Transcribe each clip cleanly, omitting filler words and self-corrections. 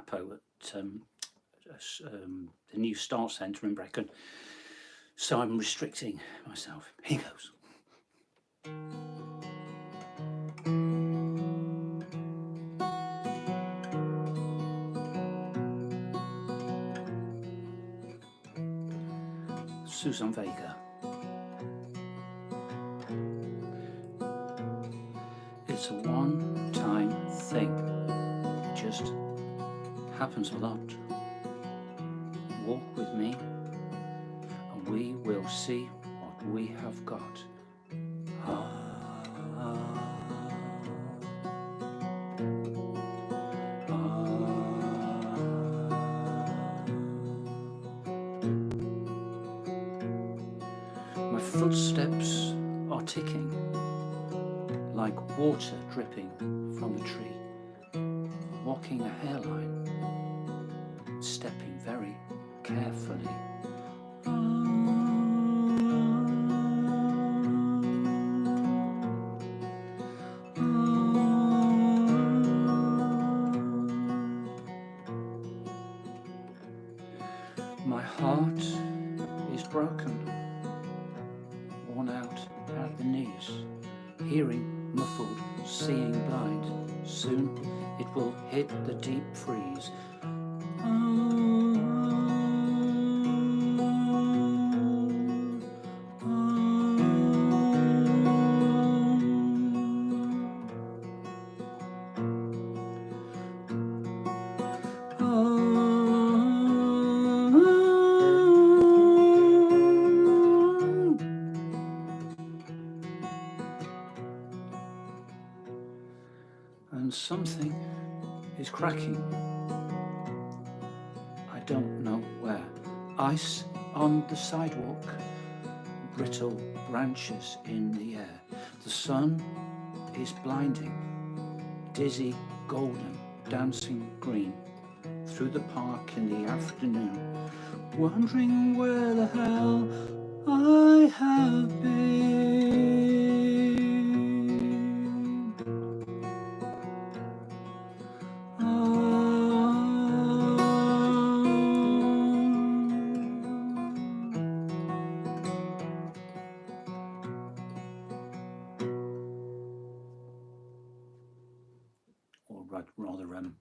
Chapo at the new Start Centre in Brecon. So I'm restricting myself. Here goes. Suzanne Vega. It's a one-time thing. It just happens a lot. Walk with me and we will see what we have got. My footsteps are ticking like water dripping from a tree, walking a hairline, stepping very carefully. My heart is broken, worn out at the knees, hearing muffled, seeing blind. Soon it will hit the deep freeze. And something is cracking. I don't know where. Ice on the sidewalk, brittle branches in the air. The sun is blinding, dizzy, golden, dancing green. Through the park in the afternoon, wondering where the hell I have been. Or rather,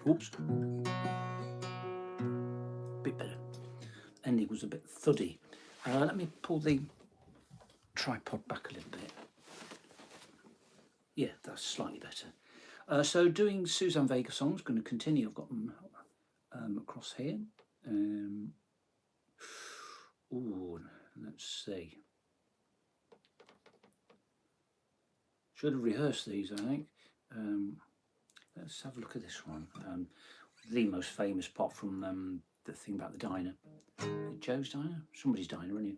oops, bit better. Ending was a bit thuddy. Let me pull the tripod back a little bit. Yeah, that's slightly better. So doing Suzanne Vega songs, going to continue. I've got them across here. Let's see. Should have rehearsed these, I think. Let's have a look at this one. The most famous, apart from the thing about the diner. Joe's Diner? Somebody's diner, anyway.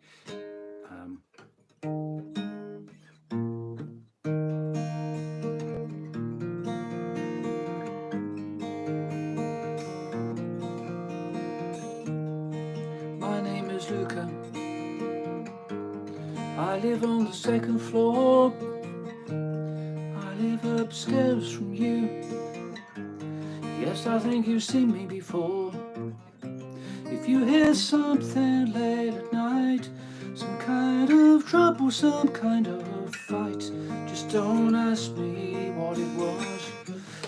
My name is Luca. I live on the second floor. I live upstairs from you. Yes, I think you've seen me before. If you hear something late at night, some kind of trouble, some kind of fight, just don't ask me what it was.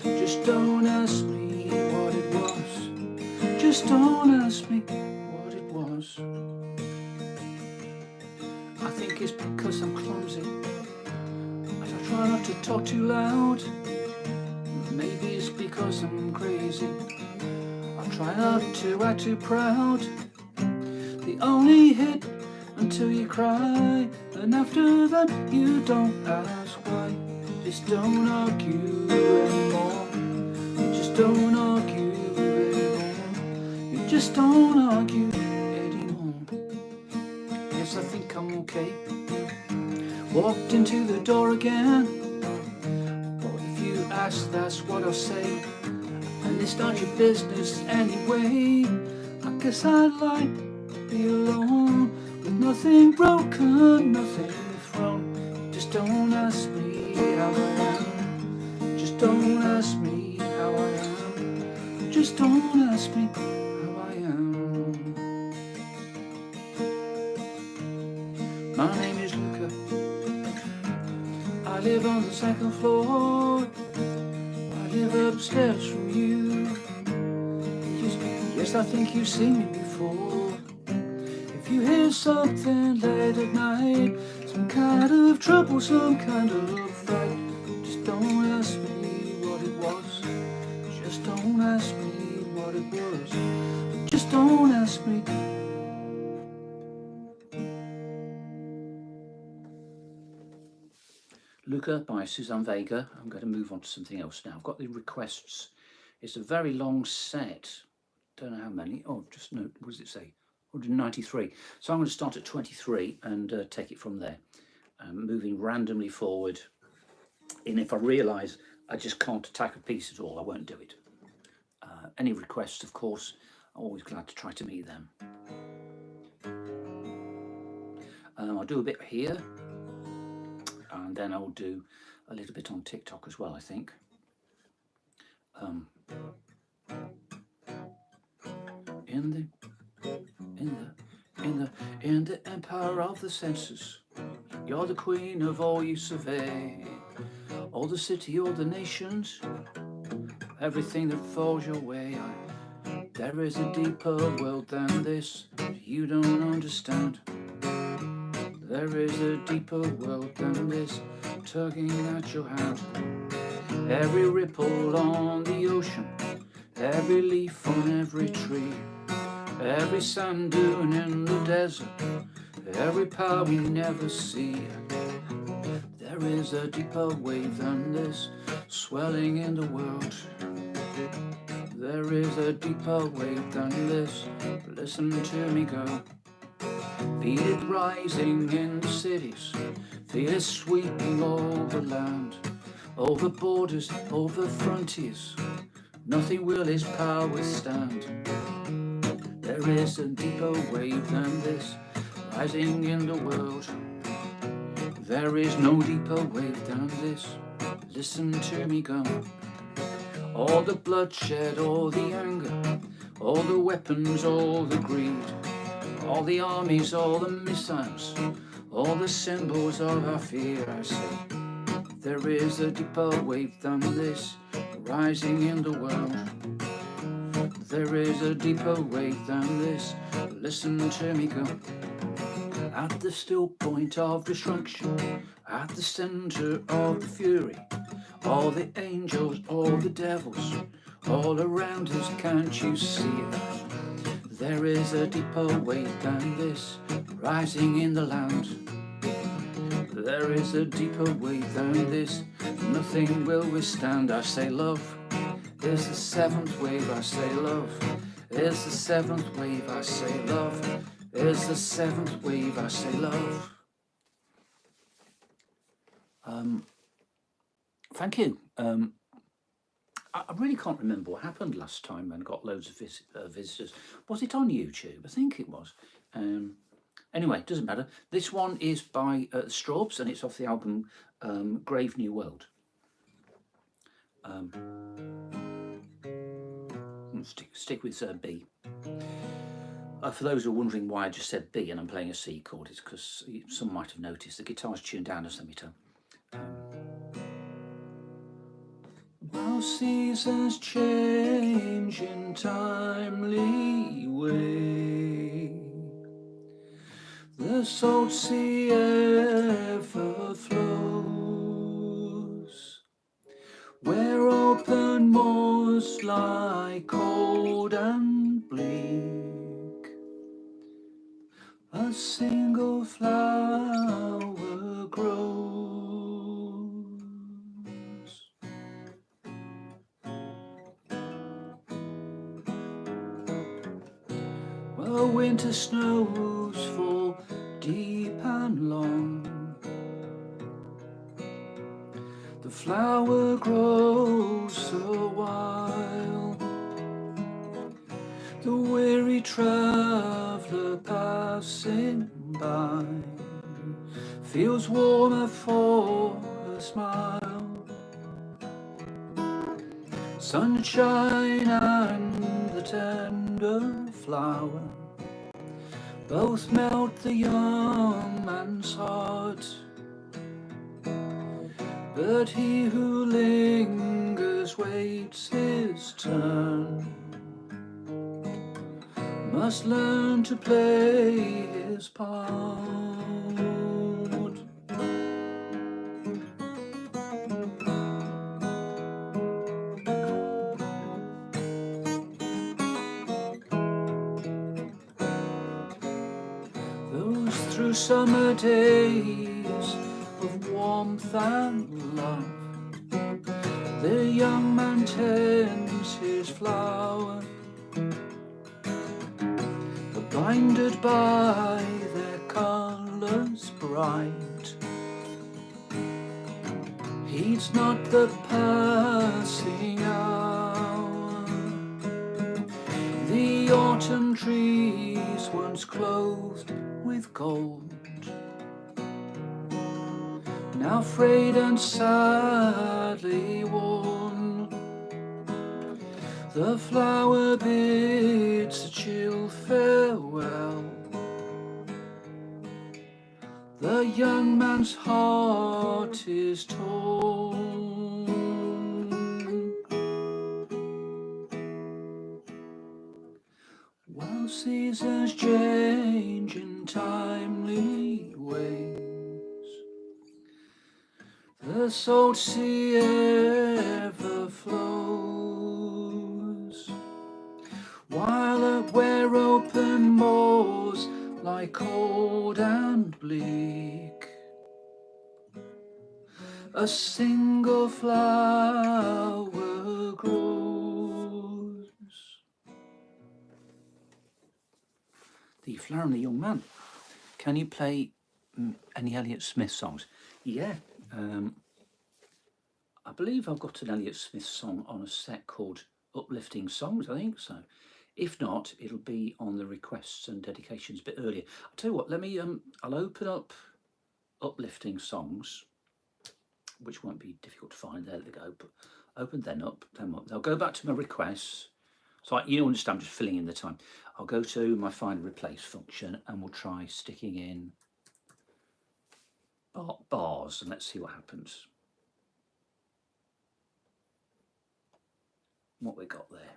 Just don't ask me what it was. Just don't ask me what it was. I think it's because I'm clumsy. I try not to talk too loud. Maybe it's because I'm crazy. I try not to act too proud. The only hit until you cry, and after that you don't ask why. Just don't argue anymore. You just don't argue anymore. You just don't argue anymore. Yes, I think I'm okay. Walked into the door again. Well, if you ask, that's what I'll say. And it's not your business anyway. I guess I'd like to be alone, with nothing broken, nothing thrown. Just don't ask me how I am. don't ask me how I am. Just don't ask me how I am. My name is Luca. I live on the second floor. I live upstairs from you. Yes, I think you've seen me before. If you hear something late at night, some kind of trouble, some kind of fright, just don't ask me what it was. Just don't ask me what it was. Just don't ask me. Luca by Suzanne Vega. I'm going to move on to something else now. I've got the requests. It's a very long set. Don't know how many. Oh, just no. What does it say? 193. So I'm going to start at 23 and take it from there. Moving randomly forward. And if I realise I just can't attack a piece at all, I won't do it. Any requests, of course, I'm always glad to try to meet them. I'll do a bit here. And then I'll do a little bit on TikTok as well, I think. In the empire of the senses, you're the queen of all you survey. All the city, all the nations, everything that falls your way. There is a deeper world than this you don't understand. There is a deeper world than this, tugging at your hand. Every ripple on the ocean, every leaf on every tree, every sand dune in the desert, every power we never see. There is a deeper wave than this, swelling in the world. There is a deeper wave than this, listen to me go. Feel it rising in the cities, feel it sweeping over land, over borders, over frontiers, nothing will its power withstand. There is a deeper wave than this, rising in the world. There is no deeper wave than this, listen to me go. All the bloodshed, all the anger, all the weapons, all the greed, all the armies, all the missiles, all the symbols of our fear, I say. There is a deeper wave than this, rising in the world. There is a deeper wave than this, listen to me go. At the still point of destruction, at the center of the fury, all the angels, all the devils, all around us, can't you see it? There is a deeper wave than this, rising in the land. There is a deeper wave than this, nothing will withstand. I say love is the seventh wave, I say love is the seventh wave, I say love is the seventh wave, I say love. Thank you. I really can't remember what happened last time and got loads of visitors. Was it on YouTube? I think it was. Anyway, it doesn't matter. This one is by Strawbs and it's off the album Grave New World. Stick with B. For those who are wondering why I just said B and I'm playing a C chord, it's because some might have noticed the guitar's tuned down a semitone. While seasons change in timely way, the salt sea ever flows, where open moors lie cold and bleak, a single flower grows. Well, winter snows fall deep and long, the flower grows a while, the weary traveller passing by feels warmer for a smile. Sunshine and the tender flower both melt the young man's heart, but he who lingers waits his turn, must learn to play his part. Those through summer days of warmth and love, the young man tends his flower, but blinded by their colours bright, heeds not the passing hour. The autumn trees once clothed with gold, now frayed and sadly worn, the flower bids a chill farewell, the young man's heart is torn. While seasons change in timely ways, the salt sea ever flows, while up where open moors lie cold and bleak, a single flower grows. The Flower and the Young Man. Can you play any Elliott Smith songs? Yeah, I believe I've got an Elliott Smith song on a set called Uplifting Songs, I think so. If not, it'll be on the requests and dedications a bit earlier. I'll tell you what, let me, I'll open up Uplifting Songs, which won't be difficult to find. There they go. But open them up. I'll go back to my requests. So you understand, I'm just filling in the time. I'll go to my find replace function and we'll try sticking in bars and let's see what happens. What we got there.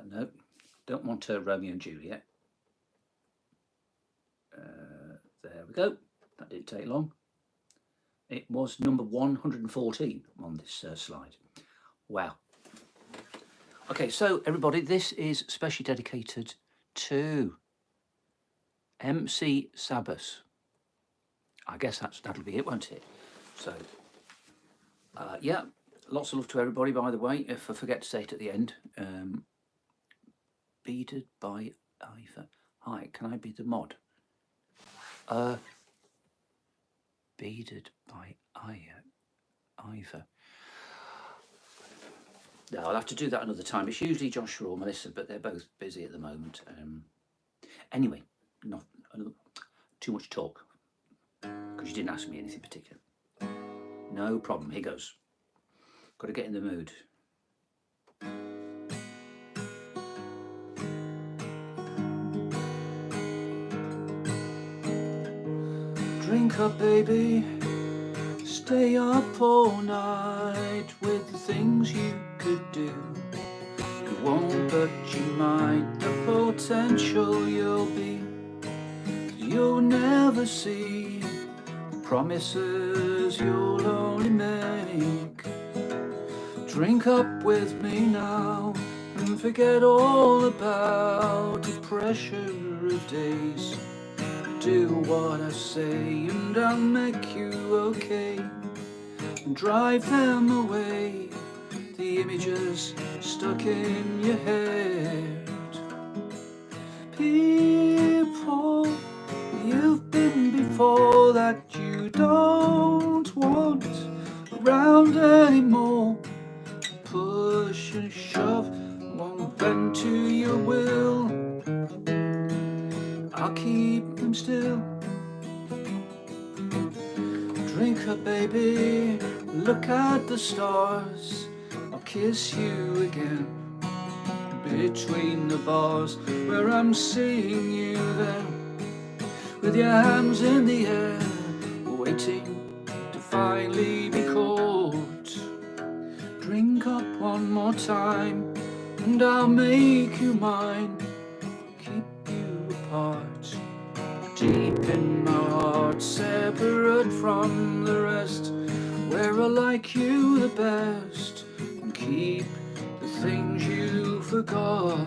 No, don't want Romeo and Juliet. There we go. That didn't take long. It was number 114 on this slide. Wow. Okay, so everybody, this is specially dedicated to MC Sabas. I guess that'll be it, won't it? So, yeah, lots of love to everybody, by the way, if I forget to say it at the end. Beaded by Ivor. Hi, can I be the mod? Beaded by Ivor. No, I'll have to do that another time. It's usually Joshua or Melissa, but they're both busy at the moment. Anyway, not too much talk, because you didn't ask me anything particular. No problem, here goes. Got to get in the mood. Drink up, baby, stay up all night with the things you could do. You won't, but you might. The potential you'll be, you'll never see. The promises you'll only make. Drink up with me now and forget all about the pressure of days. Do what I say and I'll make you okay, and drive them away, the images stuck in your head. People you've been before that you don't want around anymore. Push and shove won't bend to your will. I'll keep them still. Drink up, baby, look at the stars, I'll kiss you again. Between the bars where I'm seeing you there, with your hands in the air, waiting to finally be caught. Drink up one more time and I'll make you mine, keep you apart. Deep in my heart, separate from the rest, where I like you the best and keep the things you forgot.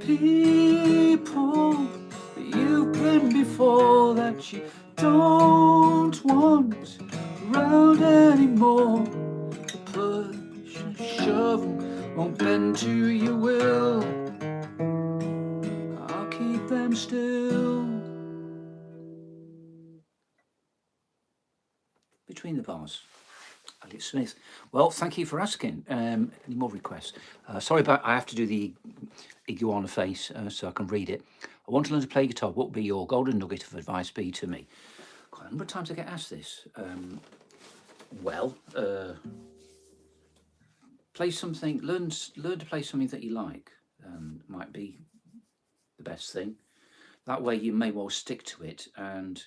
People that you've been before that you don't want around anymore, push and shove and won't bend to your will, I'll keep them still. Between the Bars, Elliott Smith. Well, thank you for asking. Any more requests? Sorry about, I have to do the iguana face so I can read it. I want to learn to play guitar. What would be your golden nugget of advice be to me? Quite a number of times I get asked this. Play something, learn to play something that you like. Might be the best thing. That way you may well stick to it. And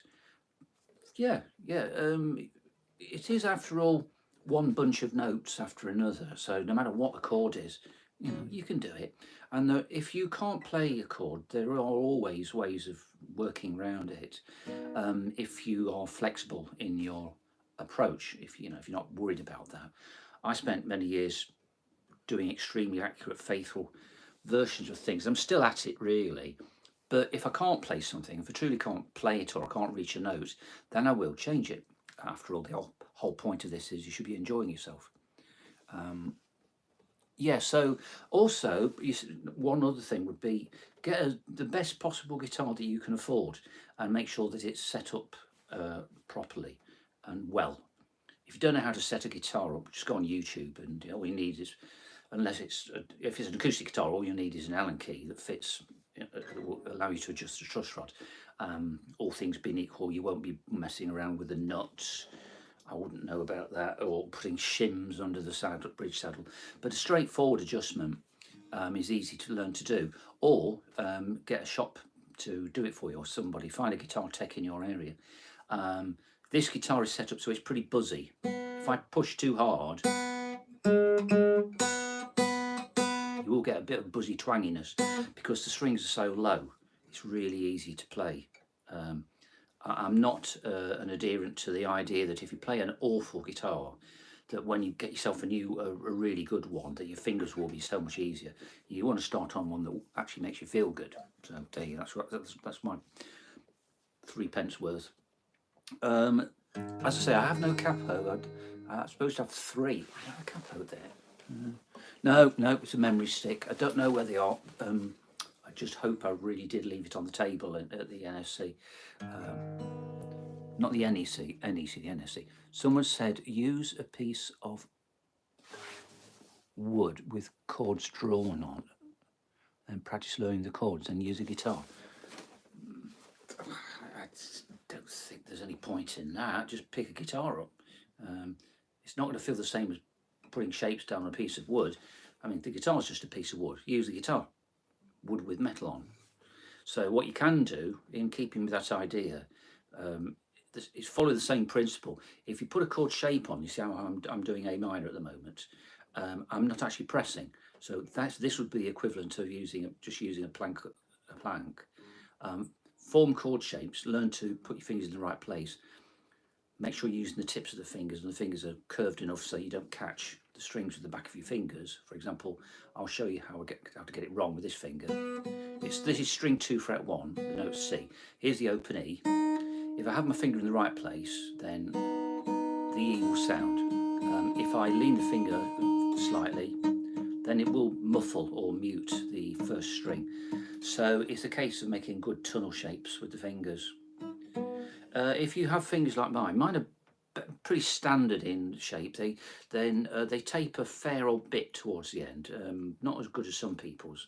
it is, after all, one bunch of notes after another. So no matter what the chord is, you can do it. And if you can't play a chord, there are always ways of working around it. If you are flexible in your approach, if you're not worried about that. I spent many years doing extremely accurate, faithful versions of things. I'm still at it, really. But if I can't play something, if I truly can't play it or I can't reach a note, then I will change it. After all, the whole point of this is you should be enjoying yourself. So also, one other thing would be get the best possible guitar that you can afford and make sure that it's set up properly and well. If you don't know how to set a guitar up, just go on YouTube, and all you need is, if it's an acoustic guitar, all you need is an Allen key that fits, that will allow you to adjust the truss rod. All things being equal, you won't be messing around with the nuts. I wouldn't know about that, or putting shims under the bridge saddle. But a straightforward adjustment is easy to learn to do, or get a shop to do it for you, or somebody. Find a guitar tech in your area. This guitar is set up so it's pretty buzzy. If I push too hard, you will get a bit of buzzy twanginess because the strings are so low. It's really easy to play. I'm not an adherent to the idea that if you play an awful guitar, that when you get yourself a really good one, that your fingers will be so much easier. You want to start on one that actually makes you feel good. So there you go. That's my 3 pence worth. As I say, I have no capo. I'm supposed to have 3. I have a capo there. No, it's a memory stick. I don't know where they are. I just hope I really did leave it on the table at the NSC. Not the NEC, the NSC. Someone said use a piece of wood with chords drawn on and practice learning the chords and use a guitar. I don't think there's any point in that. Just pick a guitar up. It's not going to feel the same as putting shapes down on a piece of wood. I mean, the guitar's just a piece of wood. Use the guitar. Wood with metal on. So what you can do, in keeping with that idea, is follow the same principle. If you put a chord shape on, you see how I'm doing A minor at the moment. I'm not actually pressing. So this would be the equivalent of just using a plank. Form chord shapes. Learn to put your fingers in the right place. Make sure you're using the tips of the fingers, and the fingers are curved enough so you don't catch the strings with the back of your fingers. For example, I'll show you how to get it wrong with this finger. This is string 2 fret 1, the note C. Here's the open E. If I have my finger in the right place, then the E will sound. If I lean the finger slightly, then it will muffle or mute the first string. So it's a case of making good tunnel shapes with the fingers. If you have fingers like mine are pretty standard in shape. They taper a fair old bit towards the end, not as good as some people's.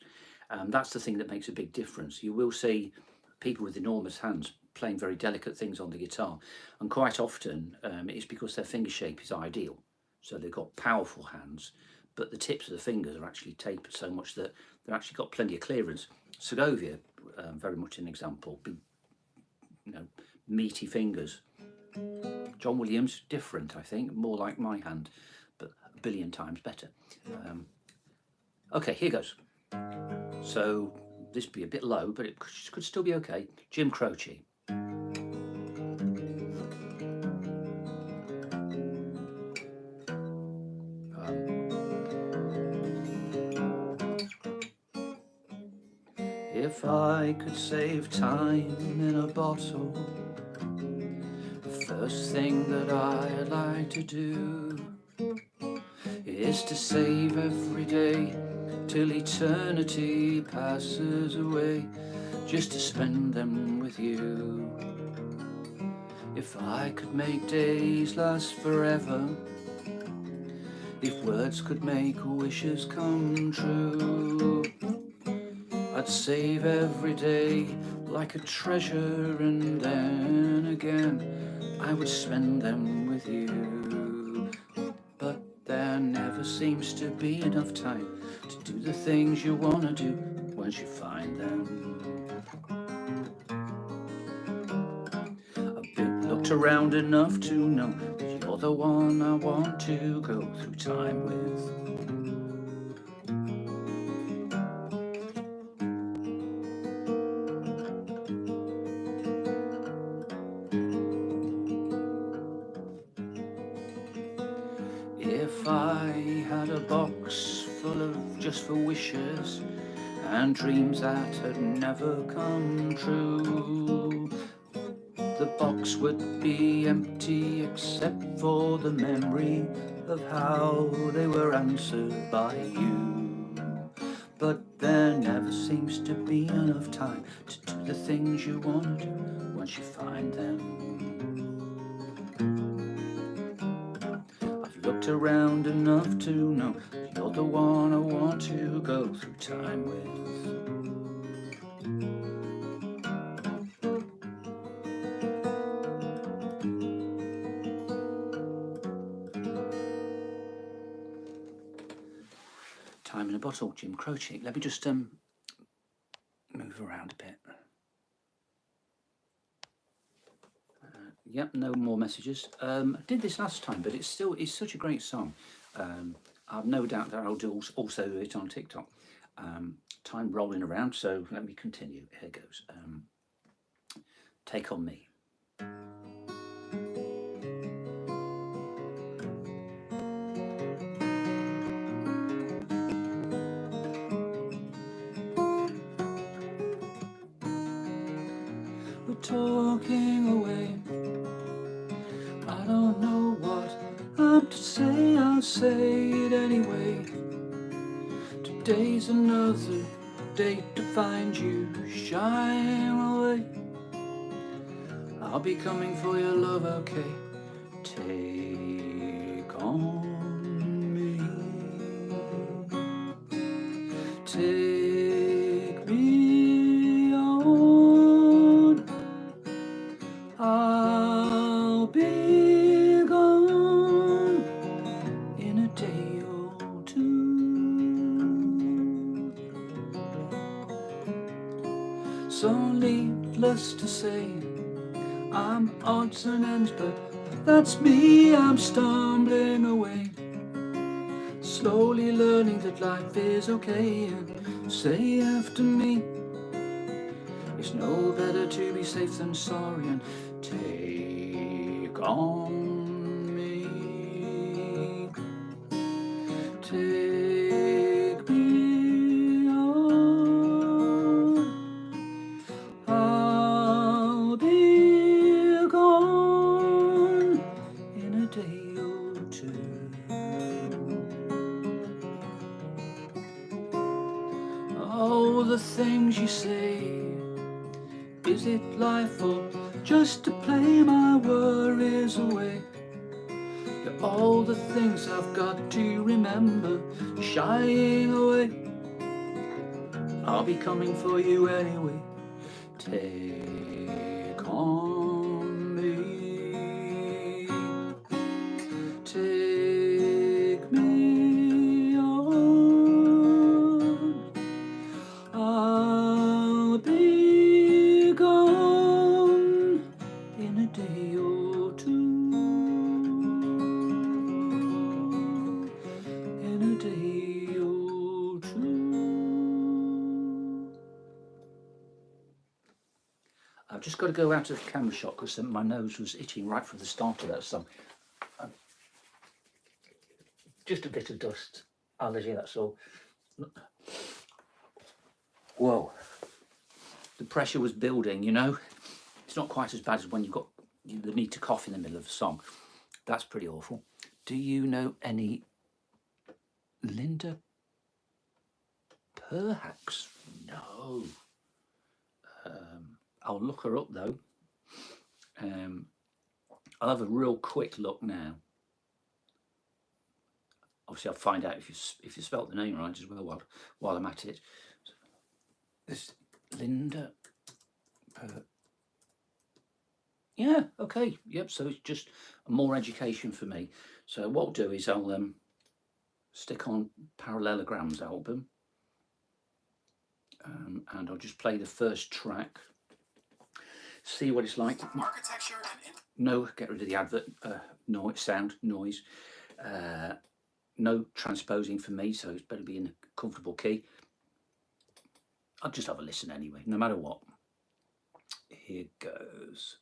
That's the thing that makes a big difference. You will see people with enormous hands playing very delicate things on the guitar, and quite often it's because their finger shape is ideal. So they've got powerful hands, but the tips of the fingers are actually tapered so much that they've actually got plenty of clearance. Segovia, very much an example, meaty fingers. John Williams, different, I think, more like my hand, but a billion times better. Okay, here goes. So this would be a bit low, but it could still be okay. Jim Croce. If I could save time in a bottle, the first thing that I'd like to do is to save every day till eternity passes away, just to spend them with you. If I could make days last forever, if words could make wishes come true, I'd save every day like a treasure, and then again I would spend them with you. But there never seems to be enough time to do the things you want to do once you find them. I've been looked around enough to know that you're the one I want to go through time with. If I had a box full of just for wishes and dreams that had never come true, the box would be empty except for the memory of how they were answered by you. But there never seems to be enough time to do the things you want to do once you find them. Looked around enough to know you're the one I want to go through time with. Time in a Bottle, Jim Croce. Let me just move around a bit. Yep, no more messages. I did this last time, but it's such a great song. I've no doubt that I'll also do it on TikTok. Time rolling around, so let me continue. Here goes. Take On Me. We're talking away. I don't know what I'm to say, I'll say it anyway. Today's another day to find you shying away. I'll be coming for your love, okay? Take on me. Take me on. I'll be gone in a day or two. So needless to say, I'm odds and ends, but that's me, I'm stumbling away, slowly learning that life is okay. And say after me, it's no better to be safe than sorry, and take on me. Take me on. I'll be gone in a day or two. Oh, the things you say. Is it life or just to play my worries away? You're all the things I've got to remember, shying away. I'll be coming for you anyway. Take on me. Take me on. I'll be gone in a day or two. In a day or two. I've just got to go out of the camera shot because my nose was itching right from the start of that song. Just a bit of dust allergy, that's all. Whoa, the pressure was building, you know. It's not quite as bad as when you've got the need to cough in the middle of a song. That's pretty awful. Do you know any Linda Perhacs? No. I'll look her up though. I'll have a real quick look now. Obviously, I'll find out if you spelt the name right as well while I'm at it. So, this Linda. Yeah. Okay. Yep. So it's just more education for me. So what I'll do is I'll stick on Parallelogram's album, and I'll just play the first track. See what it's like. Architecture and no, get rid of the advert noise. No transposing for me, so it's better be in a comfortable key. I'll just have a listen anyway, no matter what. Here goes.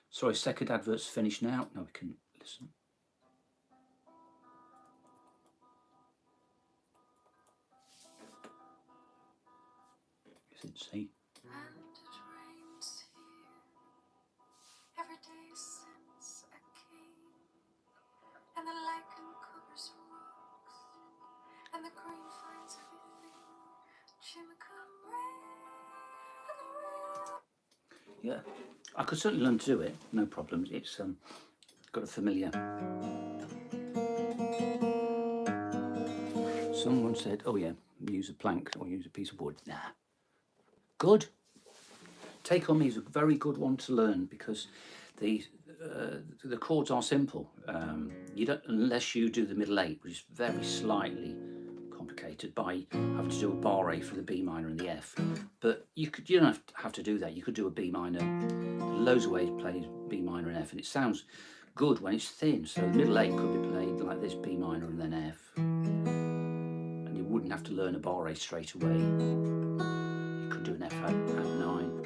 Sorry, second advert's finished now. Now we can listen. Is it C? And the lichen covers rocks, and the green finds everything. Yeah, I could certainly learn to do it, no problems. It's got a familiar. Someone said, "Oh yeah, use a plank or use a piece of wood." Nah, good. Take on Me is a very good one to learn because the chords are simple. You don't, unless you do the middle eight, which is very slightly complicated by having to do a bar A for the B minor and the F. But you don't have to do that. You could do a B minor. Loads of ways to play B minor and F, and it sounds good when it's thin. So the middle eight could be played like this: B minor and then F, and you wouldn't have to learn a bar A straight away. You could do an F at 9.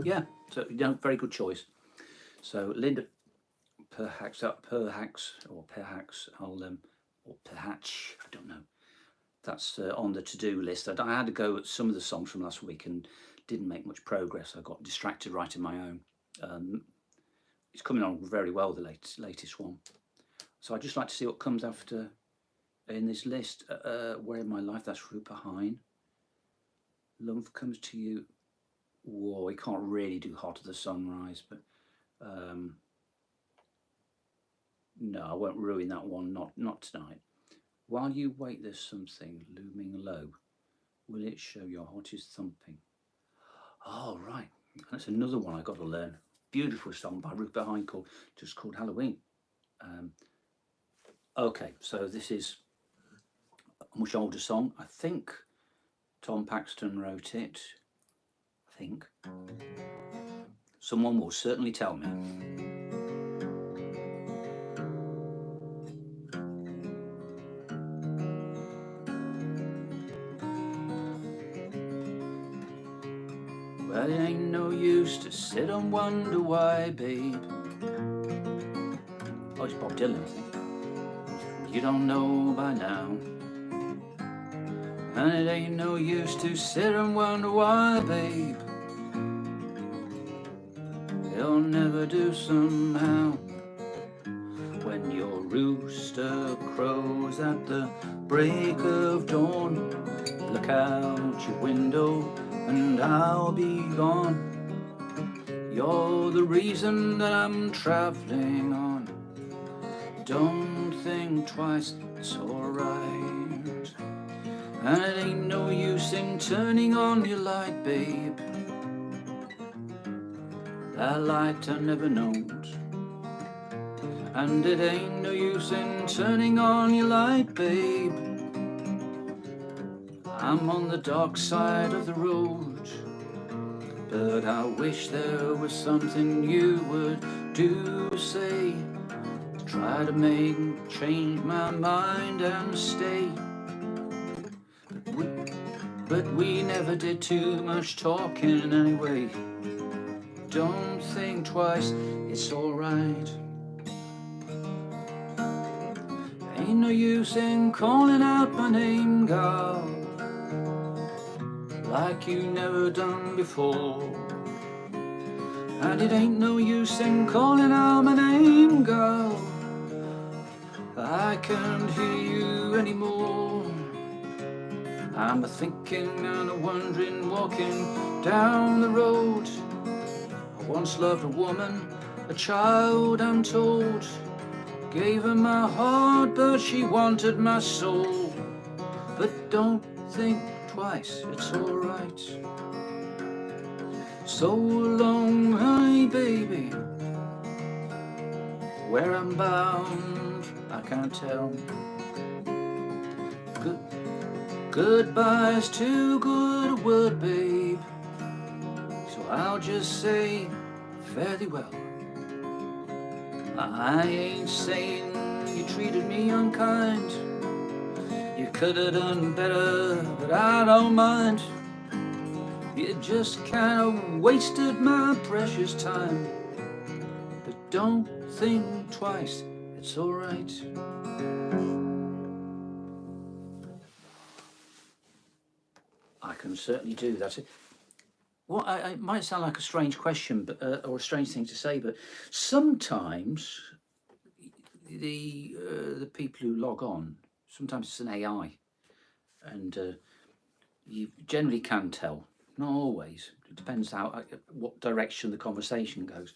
Yeah, so very good choice. So Linda Perhacs, or Perhacs, or Perhatch, I don't know. That's on the to-do list. I had to go at some of the songs from last week and didn't make much progress. I got distracted writing my own. It's coming on very well, the latest one. So I'd just like to see what comes after in this list. Where in My Life, that's Rupa Hine. Love Comes to You. Whoa, we can't really do Heart of the Sunrise, but no, I won't ruin that one, not tonight. While You Wait, There's Something Looming Low. Will It Show Your Heart Is Thumping? Oh, right. That's another one I got to learn. Beautiful song by Rupa Hine called Halloween. Okay, so this is a much older song. I think Tom Paxton wrote it. I think. Someone will certainly tell me. Well, it ain't no use to sit and wonder why, babe. Oh, it's Bob Dylan, I think. You don't know by now. And it ain't no use to sit and wonder why, babe. You'll never do somehow. When your rooster crows at the break of dawn, look out your window and I'll be gone. You're the reason that I'm traveling on. Don't think twice, it's alright. And it ain't no use in turning on your light, babe. That light I never knowed. And it ain't no use in turning on your light, babe. I'm on the dark side of the road. But I wish there was something you would do or say to try to change my mind and stay. But we never did too much talking anyway. Don't think twice, it's alright. Ain't no use in calling out my name, girl, like you never done before. And it ain't no use in calling out my name, girl, I can't hear you anymore. I'm a-thinking and a-wondering, walking down the road. I once loved a woman, a child I'm told. Gave her my heart, but she wanted my soul. But don't think twice, it's alright. So long, honey, baby. Where I'm bound, I can't tell. Goodbye's too good a word, babe. So I'll just say fare thee well. I ain't saying you treated me unkind. You could have done better, but I don't mind. You just kind of wasted my precious time. But don't think twice, it's alright. I can certainly do that. Well, it might sound like a strange question, but or a strange thing to say, but sometimes the people who log on, sometimes it's an AI, and you generally can tell. Not always. It depends what direction the conversation goes.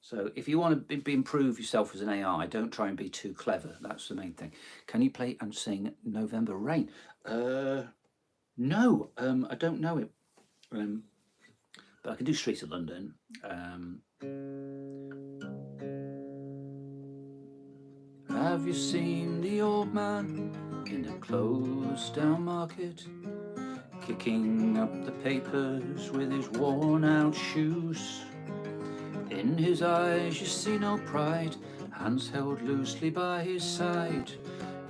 So if you want to improve yourself as an AI, don't try and be too clever. That's the main thing. Can you play and sing November Rain? No, I don't know it. But I can do Streets of London. Have you seen the old man in a closed down market, kicking up the papers with his worn out shoes? In his eyes you see no pride, hands held loosely by his side.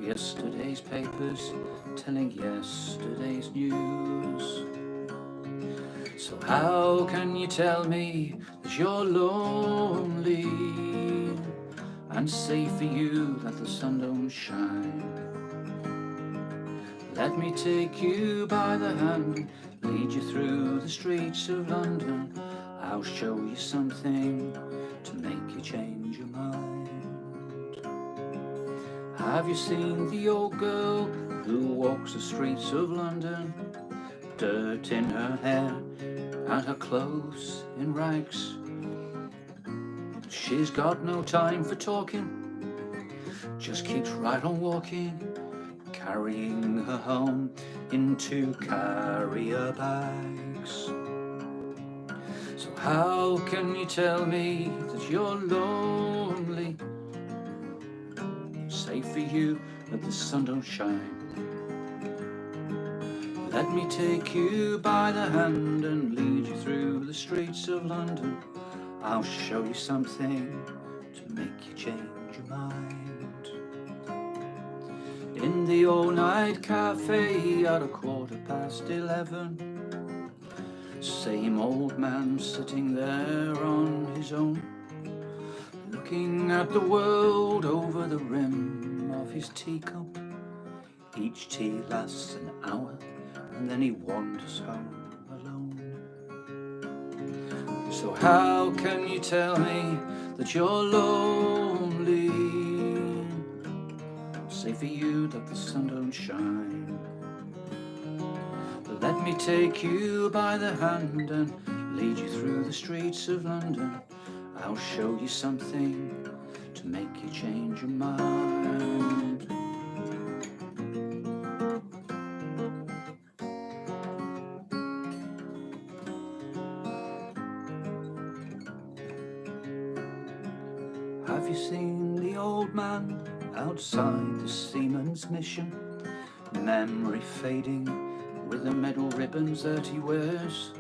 Yesterday's papers telling yesterday's news. So how can you tell me that you're lonely and say for you that the sun don't shine? Let me take you by the hand, lead you through the streets of London. I'll show you something to make you change your mind. Have you seen the old girl who walks the streets of London? Dirt in her hair and her clothes in rags. She's got no time for talking, just keeps right on walking, carrying her home in 2 carrier bags. So how can you tell me that you're lonely? Say for you that the sun don't shine. Let me take you by the hand and lead you through the streets of London. I'll show you something to make you change your mind. In the all-night cafe at 11:15, same old man sitting there on his own, looking at the world over the rim of his teacup. Each tea lasts an hour, and then he wanders home alone. So how can you tell me that you're lonely? Say for you that the sun don't shine. Let me take you by the hand and lead you through the streets of London. I'll show you something to make you change your mind. Have you seen the old man outside the Seaman's Mission? Memory fading with the medal ribbons that he wears.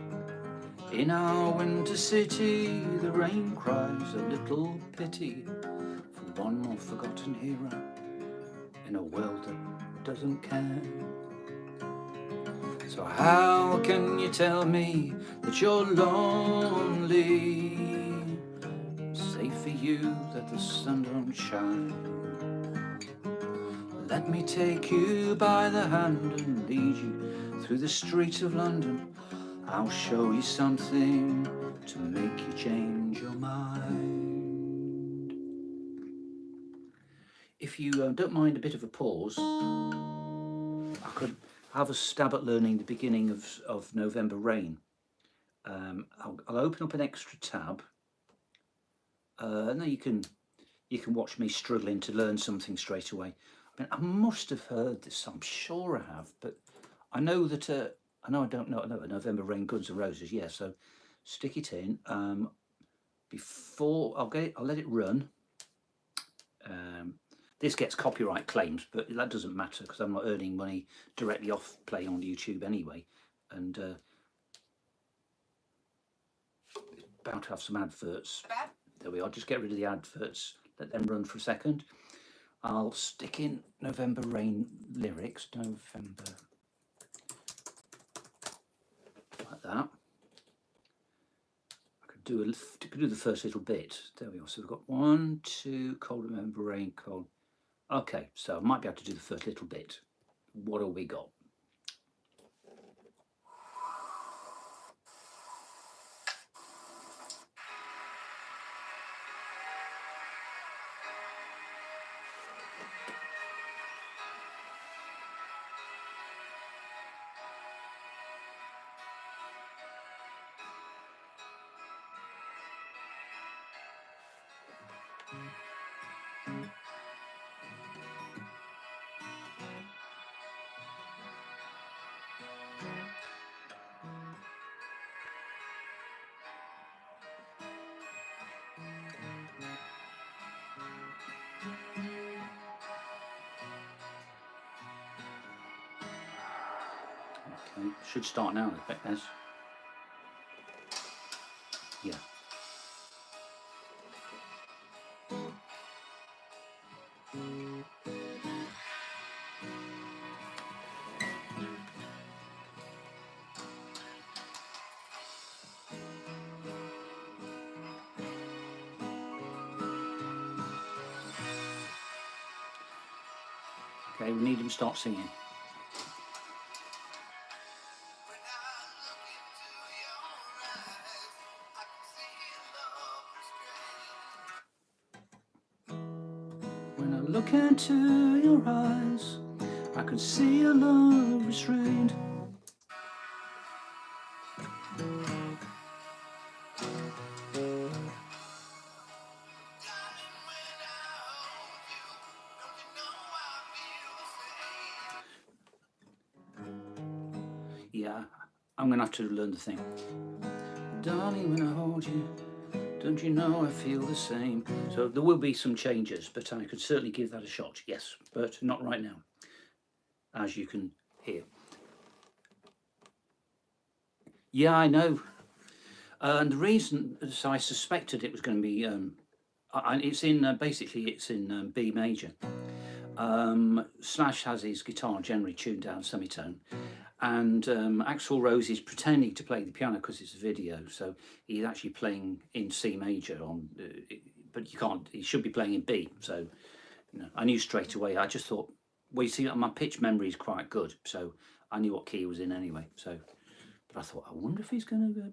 In our winter city, the rain cries a little pity for one more forgotten hero in a world that doesn't care. So how can you tell me that you're lonely? Say for you that the sun don't shine. Let me take you by the hand and lead you through the streets of London. I'll show you something to make you change your mind. If you don't mind a bit of a pause, I could have a stab at learning the beginning of November Rain. I'll open up an extra tab, and then you can watch me struggling to learn something straight away. I mean, I must have heard this, I'm sure I have, but I know that I don't know November Rain, Guns N' Roses, yeah, so stick it in. Before I'll let it run. This gets copyright claims, but that doesn't matter because I'm not earning money directly off playing on YouTube anyway. And it's bound to have some adverts. There we are, just get rid of the adverts, let them run for a second. I'll stick in November Rain lyrics, November, like that. I could do the first little bit. There we are. So we've got 1, 2, cold November Rain, cold. Okay, so I might be able to do the first little bit. What have we got? Okay, should start now, I think, as. Yeah. Okay, we need him to start singing. When I look into your eyes, I can see your love restrained. Yeah, I'm gonna have to learn the thing. Darling, when I hold you, don't you know I feel the same? So there will be some changes, but I could certainly give that a shot, yes, but not right now, as you can hear. Yeah, I know. And the reason is I suspected it was going to be, it's in, basically it's in B major. Slash has his guitar generally tuned down semitone. And Axl Rose is pretending to play the piano because it's a video, so he's actually playing in C major on, but you can't. He should be playing in B. So, you know, I knew straight away. I just thought, well, you see, my pitch memory is quite good, so I knew what key he was in anyway. So, but I thought, I wonder if he's going to go.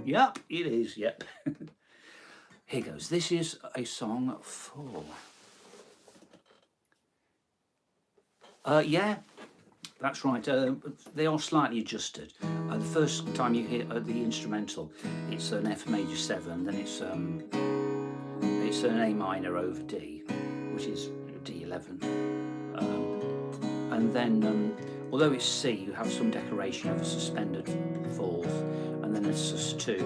Yep, it is. Yep. Here goes. This is a song for. Yeah. That's right, they are slightly adjusted. The first time you hear the instrumental, it's an F major 7, then it's an A minor over D, which is D11. And then, although it's C, you have some decoration of a suspended fourth, and then a sus2.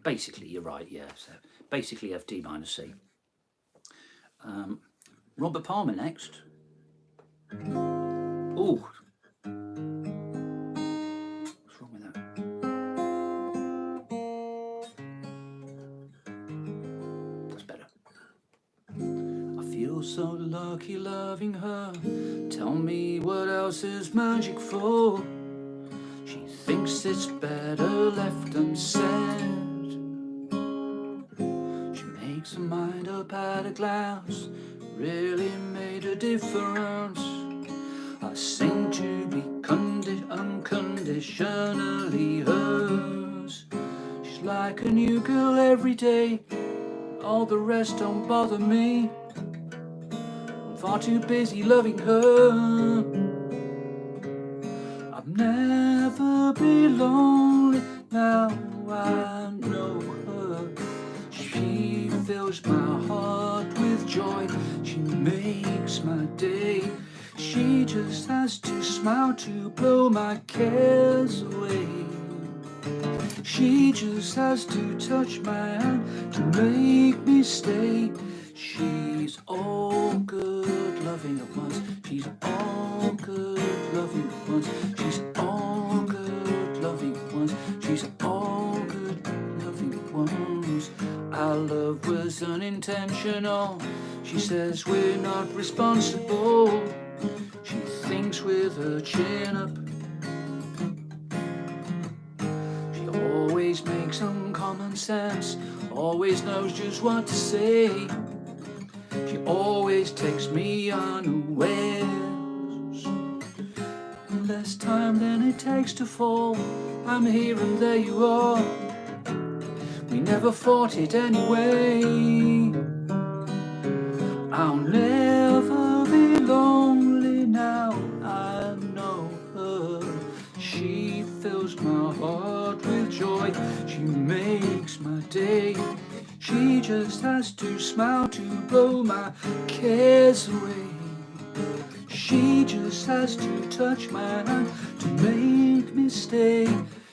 But basically, you're right, yeah. So basically F D minor C. Robert Palmer next. Oh, what's wrong with that? That's better. I feel so lucky loving her. Tell me what else is magic for? She thinks it's better left unsaid. She makes her mind up at a glance. Really made a difference. I seem to be unconditionally hers. She's like a new girl every day. All the rest don't bother me. I'm far too busy loving her. I'll never be lonely now I know her. She fills my heart with joy. She makes my day. She just has to smile to blow my cares away. She just has to touch my hand to make me stay. She's all good loving at once. She's all good loving at once. She's all good loving at once. She's all good loving at once. Our love was unintentional. She says we're not responsible. She thinks with her chin up. She always makes some common sense, always knows just what to say. She always takes me unawares. Less time than it takes to fall. I'm here and there you are. We never fought it anyway. I'll never be lonely now I know her. She fills my heart with joy. She makes my day. She just has to smile to blow my cares away. She just has to touch my hand to make me stay.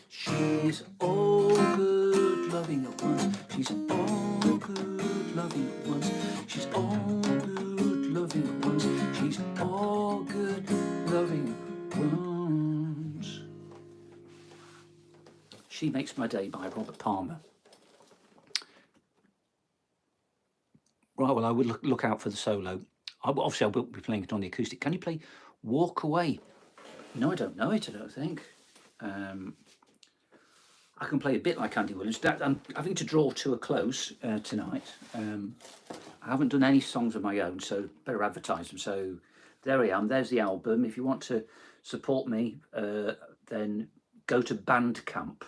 She's all good loving at once. She's all good loving at once. She's all good loving at once. She's all good loving at once. She Makes My Day by Robert Palmer. Right, well, I would look out for the solo. Obviously, I will be playing it on the acoustic. Can you play Walk Away? No, I don't know it, I don't think. I can play a bit like Andy Williams. I'm having to draw to a close tonight. I haven't done any songs of my own, so better advertise them. So there I am. There's the album. If you want to support me, then go to Bandcamp.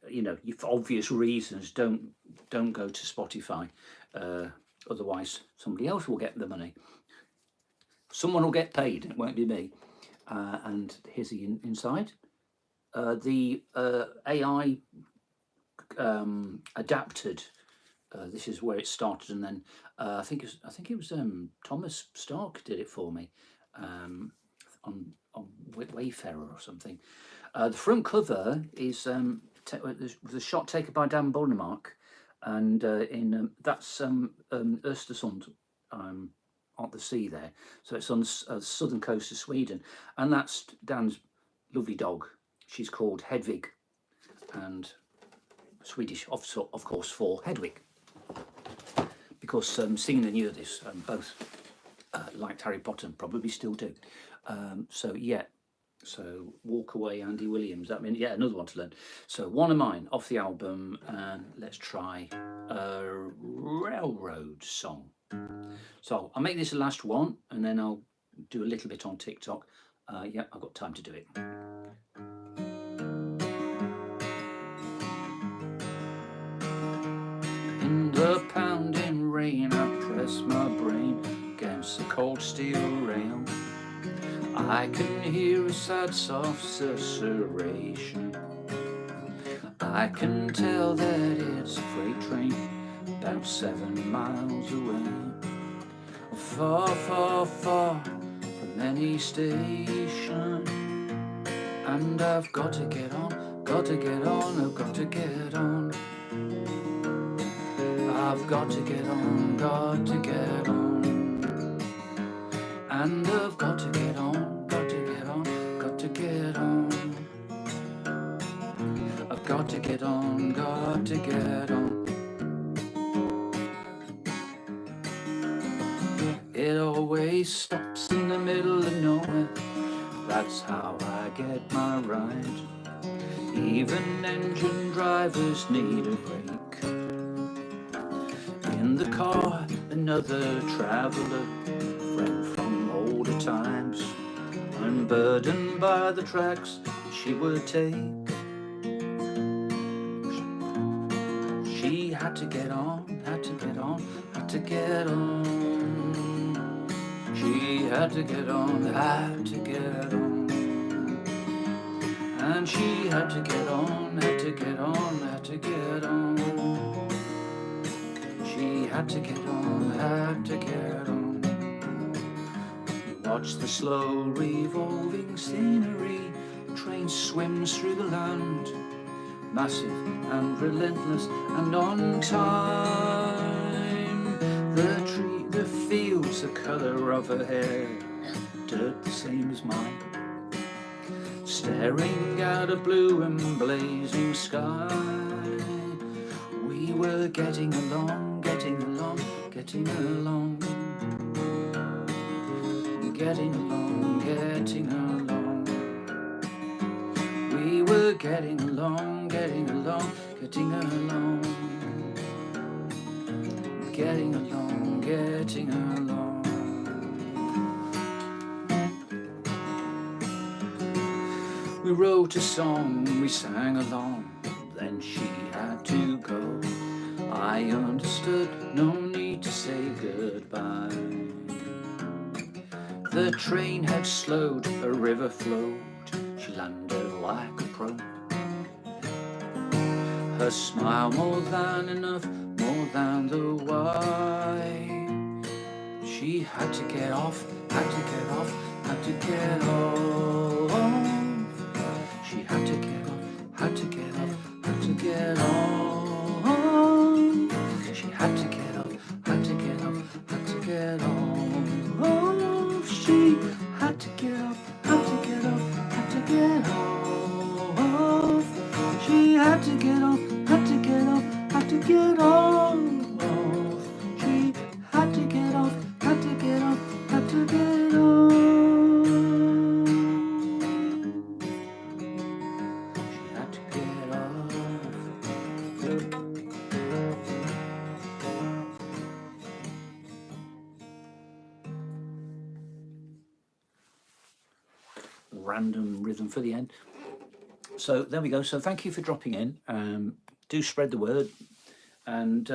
You know, for obvious reasons, don't go to Spotify. Otherwise, somebody else will get the money. Someone will get paid. It won't be me. And here's the inside. The AI adapted. This is where it started, and then I think it was Thomas Stark did it for me on Wayfarer or something. The front cover is was a shot taken by Dan Bornemark, and that's Östersund on the sea there. So it's on the southern coast of Sweden, and that's Dan's lovely dog. She's called Hedvig, and Swedish, of course, for Hedwig, because seeing the new of this, both liked Harry Potter and probably still do. So yeah, so Walk Away, Andy Williams. That means, yeah, another one to learn. So One of Mine off the album, and let's try a Railroad Song. So I'll make this the last one, and then I'll do a little bit on TikTok. Yeah, I've got time to do it. In the pounding rain, I press my brain against the cold steel rail. I can hear a sad, soft susurration. I can tell that it's a freight train about 7 miles away. Far, far, far from any station, and I've got to get on, got to get on, I've got to get on. I've got to get on, got to get on. And I've got to get on, got to get on, got to get on. I've got to get on, got to get on. It always stops in the middle of nowhere. That's how I get my ride. Even engine drivers need a break. In the car, another traveller, friend from older times, unburdened by the tracks she would take. She had to get on, had to get on, had to get on. She had to get on, had to get on. And she had to get on, had to get on, had to get on. She had to get on, had to get on. You watch the slow revolving scenery. The train swims through the land, massive and relentless and on time. The fields, the colour of her hair, dirt the same as mine, staring at a blue and blazing sky. We were getting along, getting along, getting along, getting along, getting along. We were getting along, getting along, getting along, getting along, getting along. We wrote a song, we sang along, then she had to go. I understood, no need to say goodbye. The train had slowed, a river flowed, she landed like a pro. Her smile more than enough, more than the why. She had to get off, had to get off, had to get off. She had to get off, had to get off, had to get off. She had to get off, had to get off, had to get off. She had to get off, had to get off, had to get off. She had to get off, had to get off, had to get off. She had to get off, had to get off, had to get off. She had to get off. Random rhythm for the end. So there we go. So thank you for dropping in. Do spread the word. And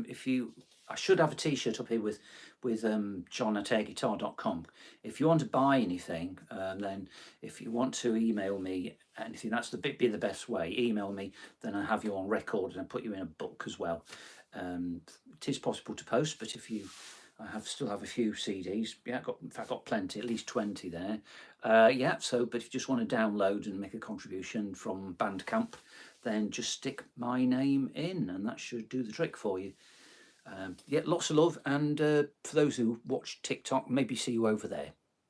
if you, I should have a T-shirt up here with john@airguitar.com. If you want to buy anything, then if you want to email me anything, that's be the best way. Email me, then I have you on record and I put you in a book as well. It is possible to post, but if you, still have a few CDs. Yeah, got plenty, at least 20 there. Yeah. So, but if you just want to download and make a contribution from Bandcamp, then just stick my name in, and that should do the trick for you. Yeah, lots of love, and for those who watch TikTok, maybe see you over there.